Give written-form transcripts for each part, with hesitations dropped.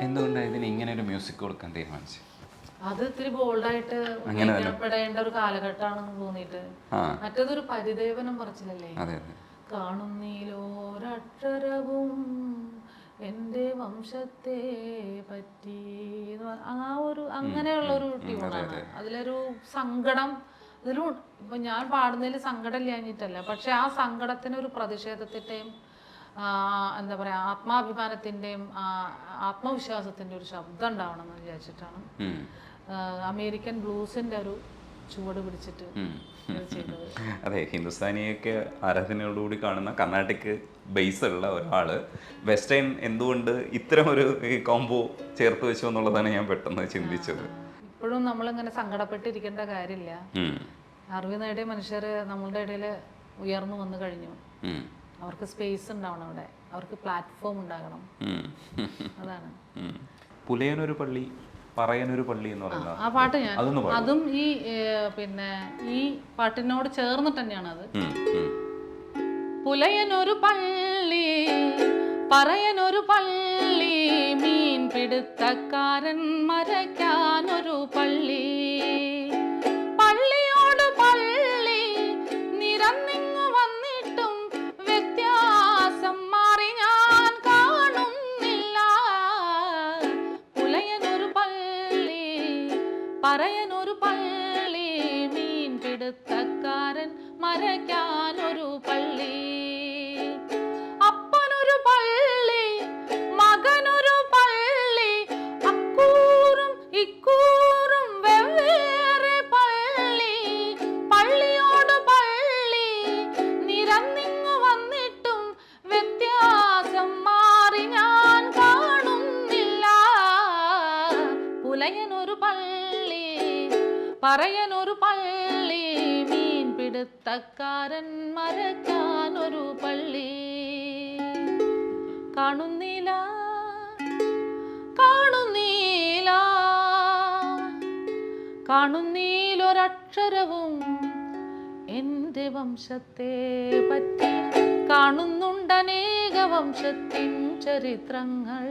എന്തുകൊണ്ടാണ് ഇതിന് ഇങ്ങനെ ഒരു മ്യൂസിക് കൊടുക്കാൻ തീരുമാനിച്ചത്? അത് ഇത്തിരി ബോൾഡായിട്ട് ഉപയോഗിക്കപ്പെടേണ്ട ഒരു കാലഘട്ടമാണെന്ന് തോന്നിയിട്ട്. മറ്റേതൊരു പരിദേവനം പറച്ചിലല്ലേ, കാണുന്നീലോരക്ഷരവും എൻ്റെ വംശത്തെ പറ്റി, ആ ഒരു അങ്ങനെയുള്ള ഒരു ട്യൂണാണ്. അതിലൊരു സങ്കടം അതിലും. ഇപ്പൊ ഞാൻ പാടുന്നതിൽ സങ്കടം ഇല്ലാഞ്ഞിട്ടല്ല, പക്ഷെ ആ സങ്കടത്തിനൊരു പ്രതിഷേധത്തിൻ്റെയും എന്താ പറയാ ആത്മാഭിമാനത്തിൻ്റെയും ആത്മവിശ്വാസത്തിൻ്റെ ഒരു ശബ്ദം ഉണ്ടാവണം എന്ന് വിചാരിച്ചിട്ടാണ് അമേരിക്കൻ ബ്ലൂസിന്റെ ഒരു ചുവട് പിടിച്ചിട്ട് ചെയ്തത്. അതെ, ഹിന്ദുസ്ഥാനിയൊക്കെ ആരാധനയോടുകൂടി കാണുന്ന കർണാട്ടിക് ബേസ് ഉള്ള ഒരാള് വെസ്റ്റേൺ എന്തുകൊണ്ട് ഇത്തരം ഒരു കോംബോ ചേർത്ത് വെച്ചു എന്നുള്ളതാണ് ഞാൻ പെട്ടെന്ന് ചിന്തിച്ചത്. ഇപ്പോഴും നമ്മളിങ്ങനെ സങ്കടപ്പെട്ടിരിക്കേണ്ട കാര്യമില്ല. അറിവ് നേടിയ മനുഷ്യർ നമ്മളുടെ ഇടയിൽ ഉയർന്നു വന്നു കഴിഞ്ഞു. അവർക്ക് സ്പേസ് ഉണ്ടാവണം, അവിടെ അവർക്ക് പ്ലാറ്റ്ഫോം ഉണ്ടാകണം. അതാണ് പുലയനൊരു പള്ളി പറയനൊരു പള്ളി എന്ന് പറയുന്നത്. ആ പാട്ട് ഞാൻ അതും ഈ പിന്നെ ഈ പാട്ടിനോട് ചേർന്നിട്ട് തന്നെയാണ് അത്. പുലയനൊരു പള്ളി പറയനൊരു പള്ളി, മീൻ പിടുത്തക്കാരൻ മരയ്ക്കാനൊരു പള്ളി, പള്ളിയോട് പള്ളി നിരന്നിങ്ങു വന്നിട്ടും വ്യത്യാസം മാറി ഞാൻ കാണുന്നില്ല. പുലയനൊരു പള്ളി പറയനൊരു പള്ളി, മീൻ പിടുത്തക്കാരൻ മരയ്ക്കാനൊരു പള്ളി, അപ്പനൊരു പള്ളി മകനൊരു പള്ളി, അക്കൂറും ഇക്കൂറും വെവ്വേറെ പള്ളി, പള്ളിയോട് പള്ളി നിരന്നിങ്ങു വന്നിട്ടും വ്യത്യാസം മാറി ഞാൻ കാണുന്നില്ല. പുലയനൊരു പള്ളി പറയനൊരു പള്ളി, മീൻ പിടുത്തക്കാരൻ മരയ്ക്കാനൊരു പള്ളി, കാണുന്നില്ല കാണുന്നില്ല കാണുന്നീലൊരക്ഷരവും എൻ്റെ വംശത്തെ പറ്റി, കാണുന്നുണ്ടനേക വംശത്തിൻ ചരിത്രങ്ങൾ.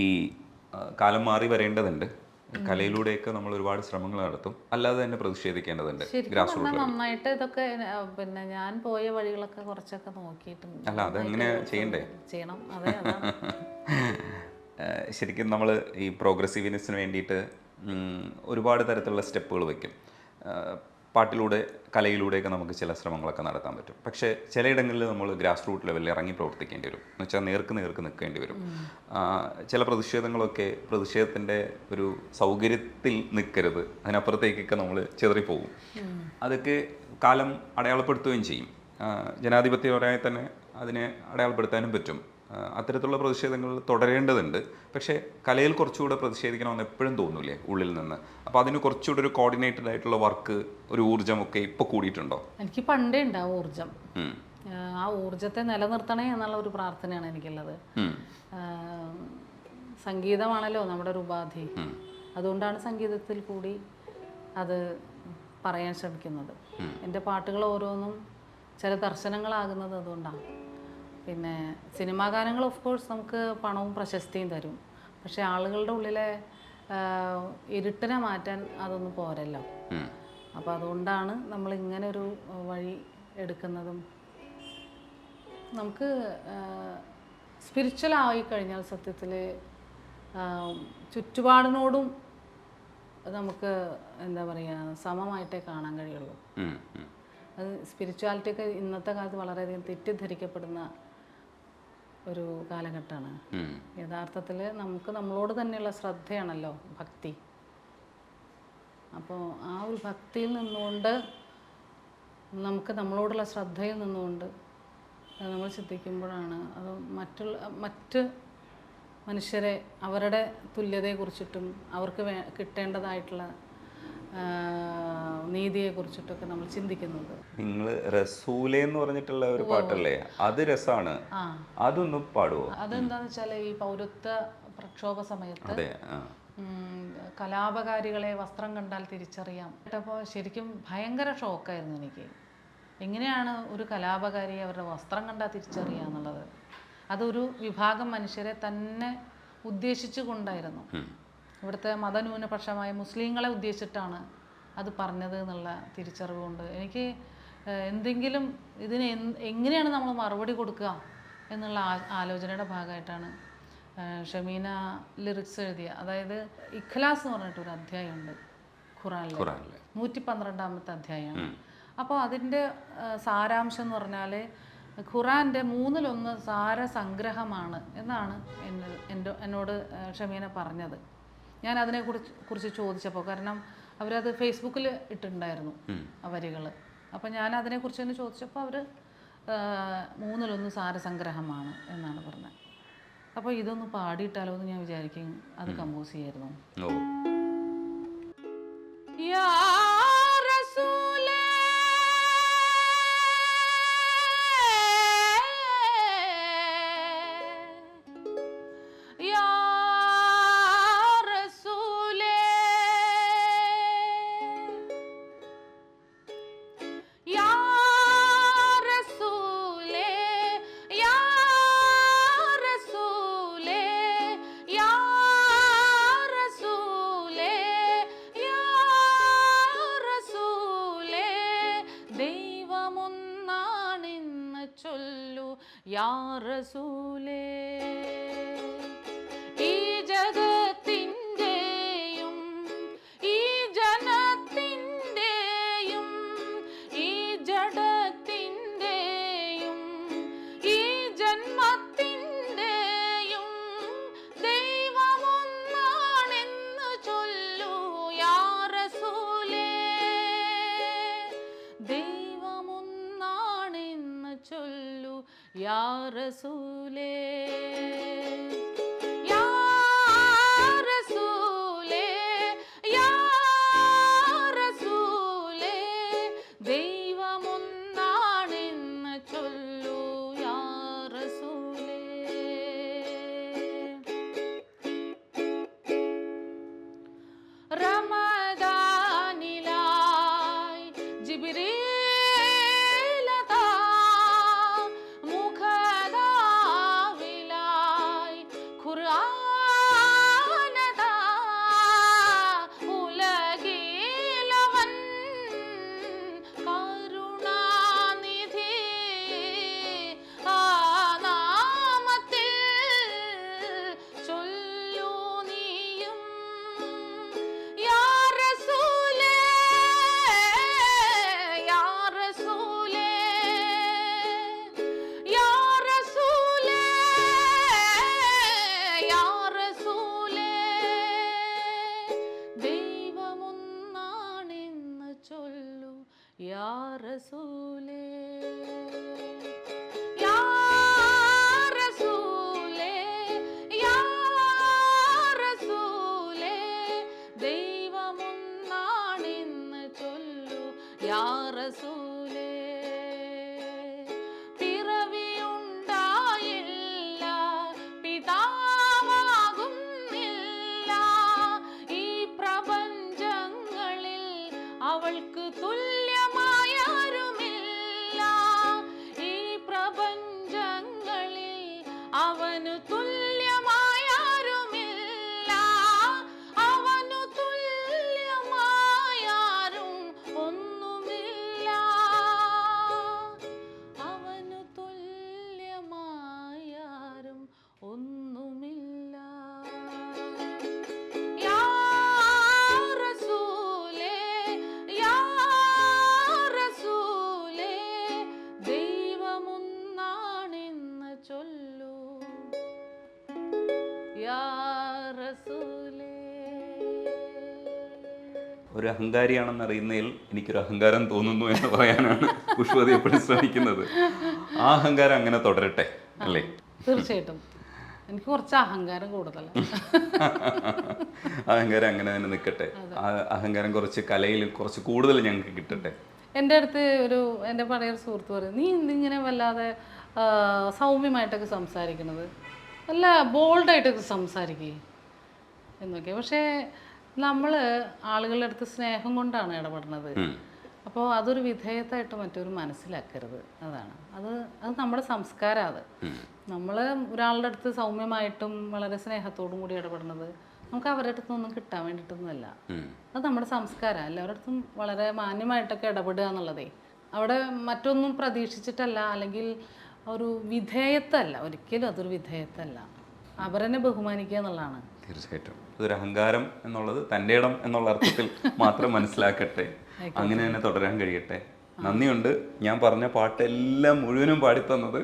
ഈ കാലം മാറി വരേണ്ടതുണ്ട്. കലയിലൂടെയൊക്കെ നമ്മൾ ഒരുപാട് ശ്രമങ്ങൾ നടത്തും, അല്ലാതെ തന്നെ പ്രതിഷേധിക്കേണ്ടതുണ്ട്. നന്നായിട്ട് ഇതൊക്കെ പിന്നെ ഞാൻ പോയ വഴികളൊക്കെ കുറച്ചൊക്കെ നോക്കിയിട്ടുണ്ട്. അല്ല, അതെങ്ങനെ ചെയ്യണം. അതെ, ശരിക്കും നമ്മൾ ഈ പ്രോഗ്രസീവ്നെസ്സിന് വേണ്ടിയിട്ട് ഒരുപാട് തരത്തിലുള്ള സ്റ്റെപ്പുകൾ വയ്ക്കും. പാട്ടിലൂടെ കലയിലൂടെയൊക്കെ നമുക്ക് ചില ശ്രമങ്ങളൊക്കെ നടത്താൻ പറ്റും. പക്ഷേ ചിലയിടങ്ങളിൽ നമ്മൾ ഗ്രാസ് റൂട്ട് ലെവലിൽ ഇറങ്ങി പ്രവർത്തിക്കേണ്ടി വരും. എന്ന് വെച്ചാൽ നേർക്ക് നിൽക്കേണ്ടി വരും. ചില പ്രതിഷേധങ്ങളൊക്കെ പ്രതിഷേധത്തിൻ്റെ ഒരു സൗകര്യത്തിൽ നിൽക്കരുത്, അതിനപ്പുറത്തേക്കൊക്കെ നമ്മൾ ചെതറിപ്പോകും. അതൊക്കെ കാലം അടയാളപ്പെടുത്തുകയും ചെയ്യും. ജനാധിപത്യപരമായി തന്നെ അതിനെ അടയാളപ്പെടുത്താനും പറ്റും. അത്തരത്തിലുള്ള പ്രതിഷേധങ്ങൾ തുടരേണ്ടതുണ്ട്. പക്ഷേ കലയിൽ കുറച്ചുകൂടെ പ്രതിഷേധിക്കണമെന്ന് എപ്പോഴും തോന്നൂലേ ഉള്ളിൽ നിന്ന്? അപ്പോൾ അതിന് കുറച്ചുകൂടെ ഒരു കോർഡിനേറ്റഡ് ആയിട്ടുള്ള വർക്ക്, ഒരു ഊർജ്ജമൊക്കെ ഇപ്പോൾ കൂടിയിട്ടുണ്ടോ? എനിക്ക് പണ്ടേ ഉണ്ടാവും ഊർജ്ജം. ആ ഊർജ്ജത്തെ നിലനിർത്തണേ എന്നുള്ള ഒരു പ്രാർത്ഥനയാണ് എനിക്കുള്ളത്. സംഗീതമാണല്ലോ നമ്മുടെ ഒരു ഉപാധി. അതുകൊണ്ടാണ് സംഗീതത്തിൽ കൂടി അത് പറയാൻ ശ്രമിക്കുന്നത്. എൻ്റെ പാട്ടുകൾ ഓരോന്നും ചില ദർശനങ്ങളാകുന്നത് അതുകൊണ്ടാണ്. പിന്നെ സിനിമാ ഗാനങ്ങൾ ഓഫ് കോഴ്സ് നമുക്ക് പണവും പ്രശസ്തിയും തരും. പക്ഷെ ആളുകളുടെ ഉള്ളിലെ ഇരുട്ടിനെ മാറ്റാൻ അതൊന്നും പോരല്ലോ. അപ്പോൾ അതുകൊണ്ടാണ് നമ്മൾ ഇങ്ങനെ ഒരു വഴി എടുക്കുന്നതും. നമുക്ക് സ്പിരിച്വൽ ആയിക്കഴിഞ്ഞാൽ സത്യത്തിൽ ചുറ്റുപാടിനോടും നമുക്ക് എന്താ പറയുക സമമായിട്ടേ കാണാൻ കഴിയുള്ളൂ. അത് സ്പിരിച്വാലിറ്റിയൊക്കെ ഇന്നത്തെ കാലത്ത് വളരെയധികം തെറ്റിദ്ധരിക്കപ്പെടുന്ന ഒരു കാലഘട്ടമാണ്. യഥാർത്ഥത്തിൽ നമുക്ക് നമ്മളോട് തന്നെയുള്ള ശ്രദ്ധയാണല്ലോ ഭക്തി. അപ്പോൾ ആ ഒരു ഭക്തിയിൽ നിന്നുകൊണ്ട് നമുക്ക് നമ്മളോടുള്ള ശ്രദ്ധയിൽ നിന്നുകൊണ്ട് നമ്മൾ ചിന്തിക്കുമ്പോഴാണ് അത് മറ്റ് മനുഷ്യരെ അവരുടെ തുല്യതയെക്കുറിച്ചിട്ടും അവർക്ക് കിട്ടേണ്ടതായിട്ടുള്ള നീതിയെക്കുറിച്ചിട്ടൊക്കെ നമ്മൾ ചിന്തിക്കുന്നത്. നിങ്ങൾ റസൂലെ എന്ന് പറഞ്ഞിട്ടുള്ള ഒരു പാട്ടല്ലേ, അത് രസമാണ്. അതൊന്ന് പാടുവോ? അതെന്താന്ന് വെച്ചാൽ ഈ പൗരത്വ പ്രക്ഷോഭ സമയത്ത് കലാപകാരികളെ വസ്ത്രം കണ്ടാൽ തിരിച്ചറിയാം. അപ്പോൾ ശരിക്കും ഭയങ്കര ഷോക്കായിരുന്നു എനിക്ക്. എങ്ങനെയാണ് ഒരു കലാപകാരിയെ അവരുടെ വസ്ത്രം കണ്ടാൽ തിരിച്ചറിയുക എന്നുള്ളത്. അതൊരു വിഭാഗം മനുഷ്യരെ തന്നെ ഉദ്ദേശിച്ചു കൊണ്ടായിരുന്നു. ഇവിടുത്തെ മതന്യൂനപക്ഷമായ മുസ്ലിങ്ങളെ ഉദ്ദേശിച്ചിട്ടാണ് അത് പറഞ്ഞത് എന്നുള്ള തിരിച്ചറിവ് കൊണ്ട് എനിക്ക് എന്തെങ്കിലും ഇതിന് എങ്ങനെയാണ് നമ്മൾ മറുപടി കൊടുക്കുക എന്നുള്ള ആലോചനയുടെ ഭാഗമായിട്ടാണ് ഷമീന ലിറിക്സ് എഴുതിയ, അതായത് ഇഖ്ലാസ് എന്ന് പറഞ്ഞിട്ടൊരു അധ്യായമുണ്ട് ഖുറാനിൽ, 112-ാമത്തെ അധ്യായമാണ്. അപ്പോൾ അതിൻ്റെ സാരാംശം എന്ന് പറഞ്ഞാൽ ഖുറാൻ്റെ 1/3 സാരസംഗ്രഹമാണ് എന്നാണ് എന്നോട് ഷമീന പറഞ്ഞത്. ഞാൻ അതിനെക്കുറിച്ച് ചോദിച്ചപ്പോൾ, കാരണം അവരത് ഫേസ്ബുക്കിൽ ഇട്ടിട്ടുണ്ടായിരുന്നു ആ വരികൾ. അപ്പോൾ ഞാൻ അതിനെക്കുറിച്ച് തന്നെ ചോദിച്ചപ്പോൾ അവർ 1/3 സാരസംഗ്രഹമാണ് എന്നാണ് പറഞ്ഞത്. അപ്പോൾ ഇതൊന്ന് പാടിയിട്ടാലോ എന്ന് ഞാൻ വിചാരിക്കും. അത് കമ്പോസ് ചെയ്യായിരുന്നു. യാ റസൂലേ യാ റസൂലേ യാ റസൂലേ യാ റസൂലേ യാ റസൂലേ യാ റസൂലേ ദൈവമൊന്നാണെന്ന് ചൊല്ലു യാ റസൂലേ. ഈ ജഗത്തിൻ്റെയും ഈ ജനത്തിൻ്റെയും ഈ ജഡത്തിൻ്റെയും ഈ ജന്മത്തിൻ്റെയും ദൈവമൊന്നാണെന്ന് ചൊല്ലു യാ റസൂലേ. ദൈവമൊന്നാണെന്ന് ചൊല്ലു യാ റസൂലേ. യാ റസൂലേ യാ റസൂലേ ദൈവമൊന്നാണെന്ന് ചൊല്ലു യാ റസൂലേ. റമദാനിലായി ജിബ്രീലതാ മുഖദാവിലായി ഖുർആനതാ ഉലകിലവൻ കരുണാനിധി ആ നാമത്തിൽ ചൊല്ലു നീയും യാ റസൂലേ യാ റസൂലേ യാ റസൂലേ യാ റസൂലേ ദൈവമൊന്നാണെന്ന് ചൊല്ലു യാ റസൂലേ. യാ റസൂലേ യാ റസൂലേ ദൈവമൊന്നാണെന്ന് ചൊല്ലു യാ റസൂലേ. പിറവിയുണ്ടായില്ല പിതാവാകുന്നില്ല ഈ പ്രപഞ്ചങ്ങളിൽ അവൾക്ക് തുല്യമായാരുമില്ല. ഈ പ്രപഞ്ചങ്ങളിൽ അവനു തുല്യമായാരുമില്ല. അവനു തുല്യമായാരും ഒന്നുമില്ല. അവനു തുല്യമായാരും ഒന്നുമില്ല. യാ റസൂലേ യാ റസൂലേ ദൈവമൊന്നാണെന്ന് ചൊല്ലു യാ റസൂലേ. ഒരു അഹങ്കാരിയാണെന്ന് അറിയുന്നതിൽ എനിക്കൊരു അഹങ്കാരം തോന്നുന്നു എന്ന് പറയാനാണ് പുഷ്പവതി എപ്പോഴും ശ്രമിക്കുന്നത്. ആ അഹങ്കാരം അങ്ങനെ തുടരട്ടെ അല്ലേ? തീർച്ചയായിട്ടും എനിക്ക് കുറച്ച് അഹങ്കാരം കൂടുതലാണ്. അഹങ്കാരം അങ്ങനെ തന്നെ നിൽക്കട്ടെ. ആ അഹങ്കാരം കുറച്ച് കലയിൽ കുറച്ച് കൂടുതൽ ഞങ്ങൾക്ക് കിട്ടട്ടെ. എൻ്റെ അടുത്ത് എൻ്റെ പഴയ ഒരു സുഹൃത്ത് പറയും, നീ എന്തിങ്ങനെ വല്ലാതെ സൗമ്യമായിട്ടൊക്കെ സംസാരിക്കണത്, നല്ല ബോൾഡായിട്ടൊക്കെ സംസാരിക്കേ എന്നൊക്കെ. പക്ഷേ നമ്മൾ ആളുകളുടെ അടുത്ത് സ്നേഹം കൊണ്ടാണ് ഇടപെടുന്നത്. അപ്പോൾ അതൊരു വിധേയത്തായിട്ട് മറ്റൊരു മനസ്സിലാക്കരുത്. അതാണ് അത് നമ്മുടെ സംസ്കാരം. അത് നമ്മൾ ഒരാളുടെ അടുത്ത് സൗമ്യമായിട്ടും വളരെ സ്നേഹത്തോടും കൂടി ഇടപെടുന്നത് നമുക്ക് അവരുടെ അടുത്തൊന്നും കിട്ടാൻ വേണ്ടിയിട്ടൊന്നുമല്ല. അത് നമ്മുടെ സംസ്കാരമാണ്. എല്ലാവരുടെ അടുത്തും വളരെ മാന്യമായിട്ടൊക്കെ ഇടപെടുക എന്നുള്ളതേ. അവിടെ മറ്റൊന്നും പ്രതീക്ഷിച്ചിട്ടല്ല, അല്ലെങ്കിൽ ഒരു വിധേയത്വമല്ല, ഒരിക്കലും അതൊരു വിധേയത്വമല്ല. അവരെന്നെ ബഹുമാനിക്കുക എന്നുള്ളതാണ്. തീർച്ചയായിട്ടും അതൊരു അഹങ്കാരം എന്നുള്ളത് തൻ്റെ ഇടം എന്നുള്ള അർത്ഥത്തിൽ മാത്രം മനസ്സിലാക്കട്ടെ. അങ്ങനെ തന്നെ തുടരാൻ കഴിയട്ടെ. നന്ദിയുണ്ട്. ഞാൻ പറഞ്ഞ പാട്ടെല്ലാം മുഴുവനും പാടിത്തന്നത്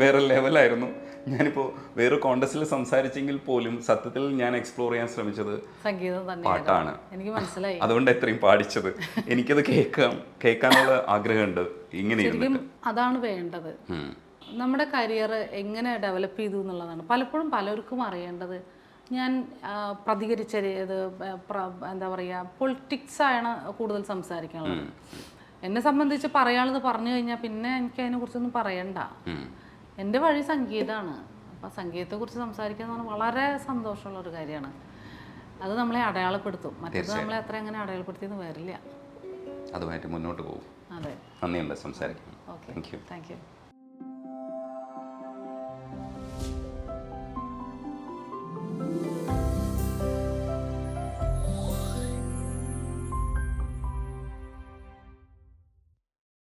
വേറെ ലെവലായിരുന്നു. ഞാനിപ്പോൾ വേറെ കോണ്ടസ്റ്റിൽ സംസാരിച്ചെങ്കിൽ പോലും സത്യത്തിൽ ഞാൻ എക്സ്പ്ലോർ ചെയ്യാൻ ശ്രമിച്ചത് സംഗീതം തന്നെ പാട്ടാണ്. എനിക്ക് മനസ്സിലായി. അതുകൊണ്ട് എത്രയും പാടിച്ചത്. എനിക്കത് കേൾക്കാനുള്ള ആഗ്രഹമുണ്ട്. ഇങ്ങനെ ശരിക്കും അതാണ് വേണ്ടത്. നമ്മുടെ കരിയർ എങ്ങനെ ഡെവലപ്പ് ചെയ്തു എന്നുള്ളതാണ് പലപ്പോഴും പലർക്കും അറിയേണ്ടത്. ഞാൻ പ്രതികരിച്ച ഇത് എന്താ പറയുക, പൊളിറ്റിക്സാണ് കൂടുതൽ സംസാരിക്കാനുള്ളത്. എന്നെ സംബന്ധിച്ച് പറയാനുള്ളത് പറഞ്ഞു കഴിഞ്ഞാൽ പിന്നെ എനിക്ക് അതിനെക്കുറിച്ചൊന്നും പറയണ്ട. എൻ്റെ വഴി സംഗീതമാണ്. അപ്പോൾ സംഗീതത്തെക്കുറിച്ച് സംസാരിക്കുക എന്ന് പറഞ്ഞാൽ വളരെ സന്തോഷമുള്ളൊരു കാര്യമാണ്. അത് നമ്മളെ അടയാളപ്പെടുത്തും. മറ്റേത് നമ്മളെ അത്ര അങ്ങനെ അടയാളപ്പെടുത്തിയെന്ന് വരില്ല. അതുമായിട്ട് മുന്നോട്ട് പോകും. അതെ. നന്ദിയുണ്ട് സംസാരിക്കും. Okay, thank you.